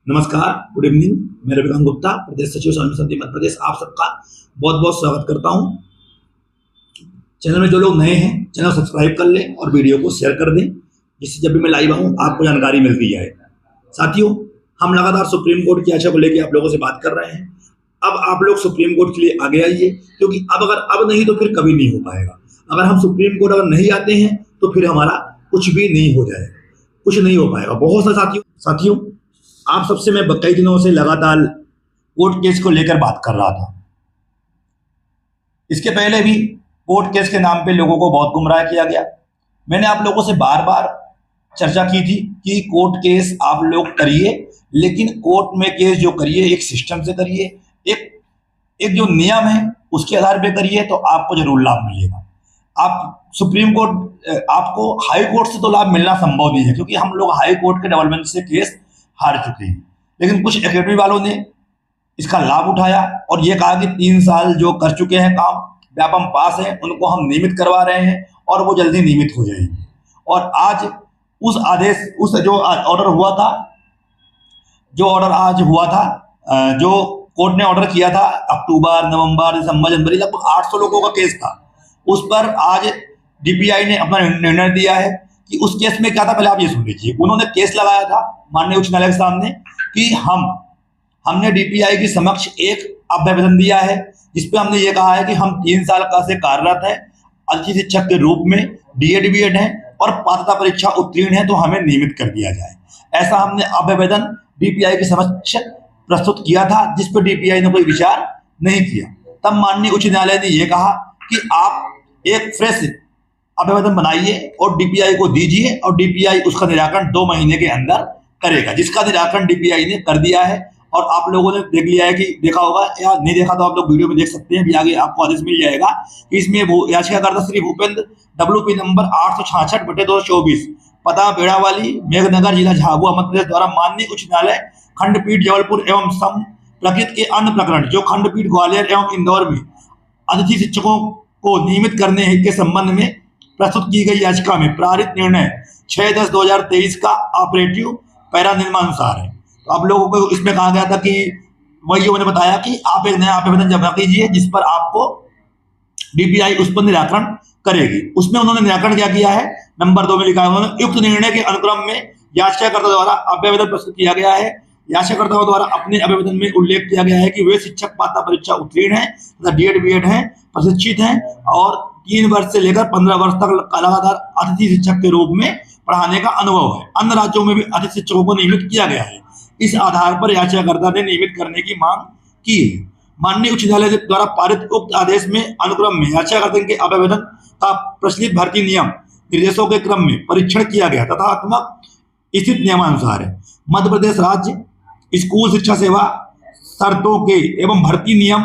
नमस्कार, good evening. मैं रविकांत गुप्ता, प्रदेश सचिव स्वामी समिति मध्य प्रदेश, आप सबका बहुत बहुत स्वागत करता हूं। चैनल में जो लोग नए हैं, चैनल सब्सक्राइब कर लें और वीडियो को शेयर कर दें, जिससे जब भी मैं लाइव आऊं आपको जानकारी मिलती जाए। साथियों, हम लगातार सुप्रीम कोर्ट की याचिका को लेकर आप लोगों से बात कर रहे हैं। अब आप लोग सुप्रीम कोर्ट के लिए आगे आइए, क्योंकि अब नहीं तो फिर कभी नहीं हो पाएगा। अगर हम सुप्रीम कोर्ट अगर नहीं आते हैं तो फिर हमारा कुछ भी नहीं हो जाएगा, कुछ नहीं हो पाएगा। बहुत सारे साथियों आप सबसे मैं कई दिनों से लगातार कोर्ट केस को लेकर बात कर रहा था। इसके पहले भी कोर्ट केस के नाम पे लोगों को बहुत गुमराह किया गया। मैंने आप लोगों से बार बार चर्चा की थी कि कोर्ट केस आप लोग करिए, लेकिन कोर्ट में केस जो करिए एक सिस्टम से करिए, एक जो नियम है उसके आधार पे करिए, तो आपको जरूर लाभ मिलेगा। आप सुप्रीम कोर्ट, आपको हाई कोर्ट से तो लाभ मिलना संभव नहीं है, क्योंकि हम लोग हाई कोर्ट के डेवलपमेंट से केस हार चुके हैं। लेकिन कुछ एकेडमी वालों ने इसका लाभ उठाया और ये कहा कि 3 साल जो कर चुके हैं काम, व्यापम पास है, उनको हम नियमित करवा रहे हैं और वो जल्दी नियमित हो जाएंगे। और आज उस आदेश, उस जो ऑर्डर हुआ था, जो कोर्ट ने ऑर्डर किया था अक्टूबर, नवंबर, दिसंबर, जनवरी, लगभग 800 लोगों का केस था। उस पर आज डीपीआई ने अपना निर्णय दिया है कि उस केस में क्या था, पहले आप ये सुन लीजिए। उन्होंने केस लगाया था माननीय उच्च न्यायालय के सामने कि हमने डीपीआई के समक्ष एक अभ्यावेदन दिया है, जिसपे हमने ये कहा है कि हम 3 साल का से कार्यरत है, अतिथि शिक्षक के रूप में, डीएड बीएड है और पात्रता परीक्षा उत्तीर्ण है, तो हमें नियमित कर दिया जाए। ऐसा हमने अभ्यावेदन डीपीआई के समक्ष प्रस्तुत किया था, जिस पर डीपीआई ने कोई विचार नहीं किया। तब माननीय उच्च न्यायालय ने यह कहा कि आप एक फ्रेश अभ्यावेदन बनाइए और डीपीआई को दीजिए, और डीपीआई उसका निराकरण 2 महीने के अंदर करेगा, जिसका निराकरण डीपीआई ने कर दिया है। और आप लोगों ने देख लिया है कि देखा होगा, या नहीं देखा तो आप लोग वीडियो में देख सकते हैं, भी आगे आपको आदेश मिल जाएगा कि इसमें याचिकाकर्ता श्री भूपेंद्र WP नंबर 866/2024, पता बेड़ावाली, मेघनगर, जिला झाबुआ, मध्य प्रदेश द्वारा माननीय उच्च न्यायालय खंडपीठ जबलपुर एवं संप्रकृत के अन्य प्रकरण जो खंडपीठ ग्वालियर एवं इंदौर में अतिथि शिक्षकों को नियमित करने के संबंध में प्रस्तुत की गई याचिका में पारित निर्णय 6/10/2023 का ऑपरेटिव पैरा निम्नानुसार है। तो आप लोगों को इसमें कहा गया था कि वही मैंने बताया कि आप एक नया आवेदन जमा कीजिए, जिस पर आपको डीपीआई उस पर निराकरण करेगी। उसमें उन्होंने निराकरण क्या किया है, नंबर 2 में लिखा है उन्होंने, युक्त निर्णय के अनुक्रम में याचिकाकर्ता द्वारा अभ्यावेदन प्रस्तुत किया गया है। याचिकाकर्ताओं द्वारा अपने आवेदन में उल्लेख किया गया है कि वे शिक्षक पात्रता परीक्षा उत्तीर्ण है तथा डीएड बीएड है, प्रशिक्षित हैं और 3 वर्ष से लेकर 15 वर्ष तक लगातार अतिथि शिक्षक के रूप में पढ़ाने का अनुभव है। अन्य राज्यों में भी अतिथि शिक्षकों को नियमित किया गया है। इस आधार पर याचिकाकर्ता ने नियमित करने की मांग की है। माननीय उच्च न्यायालय द्वारा पारित उक्त आदेश में अनुक्रम में याचिकाकर्ता के आवेदन का प्रचलित भर्ती नियम निर्देशों के क्रम में परीक्षण किया गया तथा स्थित नियमानुसार है। मध्य प्रदेश राज्य स्कूल शिक्षा सेवा शर्तों के एवं भर्ती नियम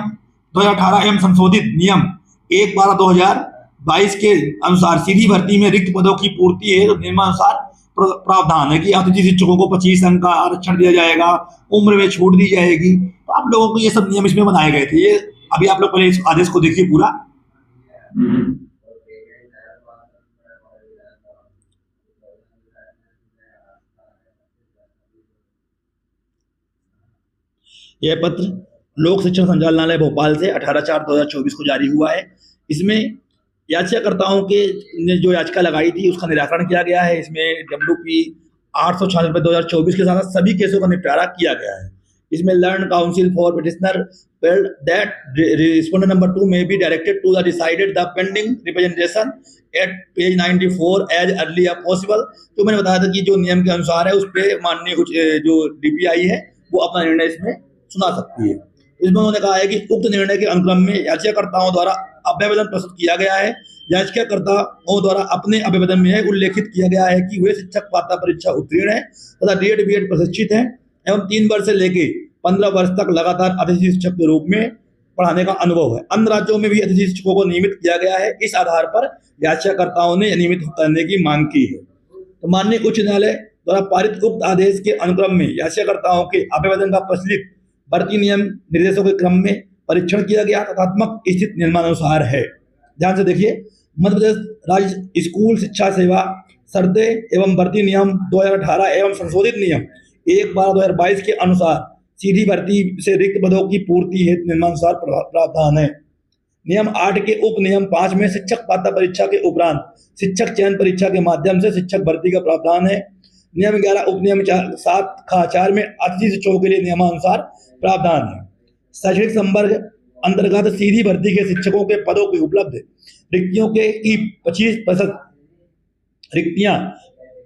2018 एवं संशोधित नियम 1/12/2022 के अनुसार सीधी भर्ती में रिक्त पदों की पूर्ति है, तो नियमानुसार प्रावधान है कि अतिथि शिक्षकों को 25 अंक का आरक्षण दिया जाएगा, उम्र में छूट दी जाएगी। तो आप लोगों को ये सब नियम इसमें बनाए गए थे। ये अभी आप लोग पहले इस आदेश को देखिए पूरा। यह पत्र लोक शिक्षण संचालनालय भोपाल से 18/4/2024 को जारी हुआ है। इसमें याचिकाकर्ताओं के ने जो याचिका लगाई थी उसका निराकरण किया गया है। इसमें WP 866/2024 के साथ सभी केसों का निपटारा किया गया है। इसमें learn council for petitioner felt that respondent number 2 may be directed to the decided the pending representation at page 94 as early as possible। तो मैंने बताया था कि जो नियम के अनुसार है उस पर माननीय जो डीपीआई है वो अपना निर्णय इसमें सुना सकती है। इसमें उन्होंने कहा है कि उक्त निर्णय के अनुक्रम में याचिकाकर्ताओं द्वारा अभ्यावेदन प्रस्तुत किया गया है। याचिकाकर्ताओं द्वारा अपने अभ्यावेदन में उल्लेखित किया गया है कि वे शिक्षक पात्रता परीक्षा उत्तीर्ण है तथा डीएड बीएड प्रशिक्षित हैं एवं 3 वर्ष से लेके 15 वर्ष तक लगातार अतिथि शिक्षक के रूप में पढ़ाने का अनुभव है। अन्य राज्यों में भी अतिथि शिक्षकों को नियमित किया गया है। इस आधार पर याचिकाकर्ताओं ने नियमित करने की मांग की है। तो माननीय उच्च न्यायालय द्वारा पारित उक्त आदेश के अनुक्रम में याचिकाकर्ताओं के अभ्यावेदन का प्रचलित भर्ती नियम निर्देशों के क्रम में परीक्षण किया गया तथा स्थित नियमानुसार है। ध्यान से देखिए, मध्य प्रदेश राज्य स्कूल शिक्षा सेवा शर्तें एवं भर्ती नियम 2018 एवं संशोधित नियम 1/12/2022 के अनुसार सीधी भर्ती से रिक्त पदों की पूर्ति हेतु निम्नानुसार प्रावधान है। नियम 8 के उप नियम 5 में शिक्षक पात्रता परीक्षा के उपरांत शिक्षक चयन परीक्षा के माध्यम से शिक्षक भर्ती का प्रावधान है। नियम 11 उप नियम 7 खा 4 में अतिथि शिक्षकों के लिए नियमानुसार प्रावधान है। शैक्षणिक संवर्ग अंतर्गत सीधी भर्ती के शिक्षकों के पदों की उपलब्ध रिक्तियों के 25% रिक्तियां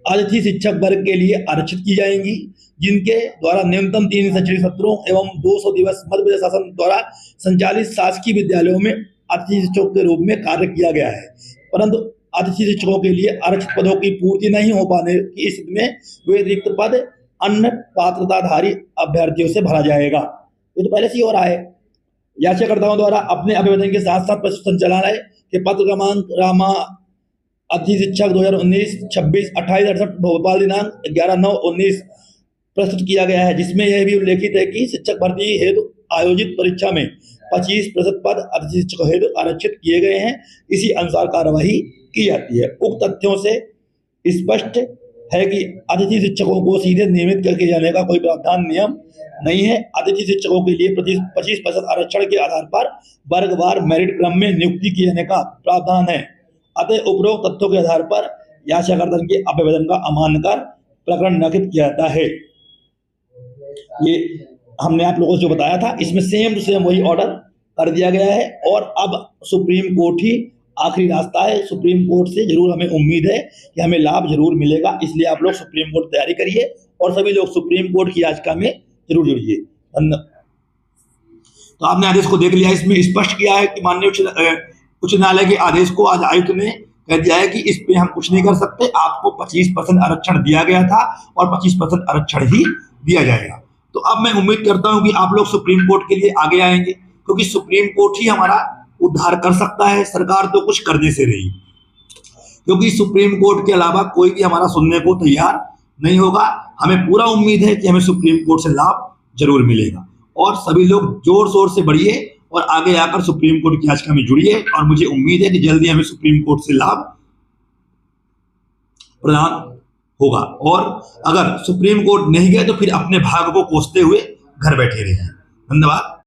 अतिथि शिक्षक वर्ग के लिए आरक्षित की जाएंगी, जिनके द्वारा न्यूनतम 3 शैक्षणिक सत्रों एवं 200 दिवस मध्य प्रदेश शासन द्वारा संचालित शासकीय विद्यालयों में अतिथि शिक्षकों के रूप में कार्य किया गया है। परंतु अतिथि शिक्षकों के लिए आरक्षित पदों की पूर्ति नहीं हो पाने की स्थिति में वे रिक्त पद अन्य पात्रताधारी अभ्यर्थियों से भरा जाएगा। ये तो पहले से ही हो रहा है। याचिकाकर्ताओं द्वारा अपने आवेदन के साथ साथ प्रस्तुत संचालनालय के पत्र क्रमांक रामा अतिथि शिक्षक 2019 26 28 68 भोपाल दिनांक 11/9/19 प्रस्तुत किया गया है, जिसमें यह भी उल्लेखित है कि शिक्षक भर्ती हेतु आयोजित परीक्षा में 25% पद अतिथि शिक्षक हेतु आरक्षित किए गए हैं। इसी अनुसार कार्यवाही की जाती है। उक्त तथ्यों से स्पष्ट है कि अतिथि शिक्षकों को सीधे नियमित करके जाने का कोई प्रावधान नियम नहीं है। अतिथि शिक्षकों के लिए 25% आरक्षण के आधार पर वर्गवार मेरिट क्रम में नियुक्ति किए जाने का प्रावधान है। अतः उपरोक्त तथ्यों के आधार पर याचिकाकर्ता के आवेदन का अमान्य कर प्रकरण निरस्त किया जाता है। ये हमने आप लोगों को जो बताया था, इसमें सेम टू सेम वही ऑर्डर कर दिया गया है। और अब सुप्रीम कोर्ट ही आखिरी रास्ता है। सुप्रीम कोर्ट से जरूर हमें उम्मीद है कि हमें लाभ जरूर मिलेगा, इसलिए आप लोग सुप्रीम कोर्ट तैयारी करिए और सभी लोग सुप्रीम कोर्ट की याचिका में जरूर जुड़िए। धन्यवाद। तो आपने आदेश को देख लिया, इसमें स्पष्ट किया है कि माननीय उच्च न्यायालय के आदेश को आज आयुक्त ने कह दिया है कि इस पे हम कुछ नहीं कर सकते। आपको 25% आरक्षण दिया गया था और 25% आरक्षण ही दिया जाएगा। तो अब मैं उम्मीद करता हूं कि आप लोग सुप्रीम कोर्ट के लिए आगे आएंगे, क्योंकि सुप्रीम कोर्ट ही हमारा उद्धार कर सकता है। सरकार तो कुछ करने से रही, क्योंकि सुप्रीम कोर्ट के अलावा कोई भी हमारा सुनने को तैयार नहीं होगा। हमें पूरा उम्मीद है कि हमें सुप्रीम कोर्ट से लाभ जरूर मिलेगा। और सभी लोग जोर शोर से बढ़िए और आगे आकर सुप्रीम कोर्ट की याचिका में जुड़िए। और मुझे उम्मीद है कि जल्दी हमें सुप्रीम कोर्ट से लाभ प्रदान होगा। और अगर सुप्रीम कोर्ट नहीं गए तो फिर अपने भाग्य को कोसते हुए घर बैठे रहिए। धन्यवाद।